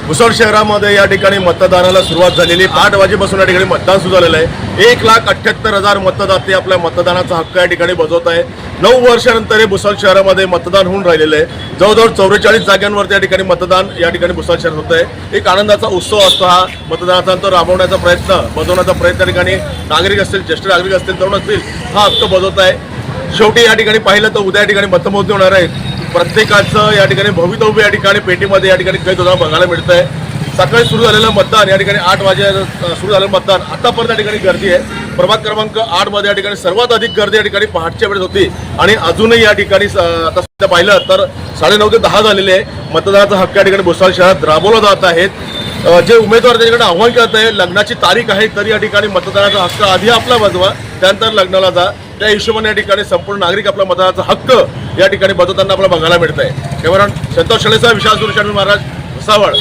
पुसद शहरामध्ये या ठिकाणी मतदानाला सुरुवात झालेली 8 वाजेपासून या ठिकाणी मतदान सुरू झालेलं आहे। 1,78,000 मतदाते आपल्या मतदानाचा हक्क या ठिकाणी बजावत आहे। 9 वर्षानंतर हे पुसद शहरामध्ये मतदान होऊन राहिलेलं आहे। जवळजवळ 44 जागांवरती या ठिकाणी मतदान या ठिकाणी पुसद शहरात होत आहे। एक आनंदाचा उत्सव असतो हा मतदानाचा, तो राबवण्याचा प्रयत्न बजावण्याचा प्रयत्न या ठिकाणी नागरिक असतील, ज्येष्ठ नागरिक असतील, तरुण असतील, हा हक्क बजावत आहे। शेवटी या ठिकाणी पाहिलं तर उद्या या ठिकाणी मतमोजणी होणार आहे। प्रत्येकाचं या ठिकाणी भवितव्य या ठिकाणी पेटीमध्ये या ठिकाणी कैद होताना बघायला मिळत आहे। सकाळी सुरू झालेलं मतदान या ठिकाणी 8 वाजे सुरू झालेलं मतदान आतापर्यंत या ठिकाणी गर्दी आहे। प्रभाग क्रमांक 8 मध्ये या ठिकाणी सर्वात अधिक गर्दी या ठिकाणी पहाटच्या वेळेस होती आणि अजूनही या ठिकाणी आता सध्या पाहिलं तर 9:30 ते 10 झालेले आहे। मतदानाचा हक्क या ठिकाणी पुसद शहरात राबवला जात आहे। जे उमेदवार त्याच्याकडे आव्हान करत आहे, लग्नाची तारीख आहे तरी या ठिकाणी मतदानाचा हक्क आधी आपला बजवा, त्यानंतर लग्नाला जा, त्या हिशोबाने या ठिकाणी संपूर्ण नागरिक आपला मतदानाचा हक्क या ठिकाणी बजावताना आपल्याला बघायला मिळत आहे। कॅमेरामॅन संतोष शेळेसह Vishal Suresh Maharaj, Bhusawal.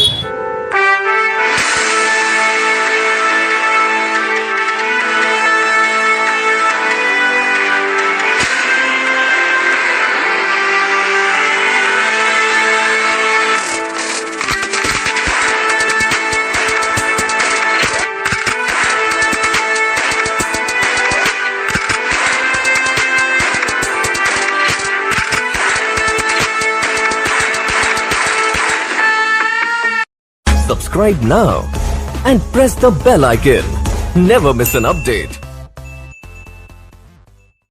Subscribe now and press the bell icon. Never miss an update.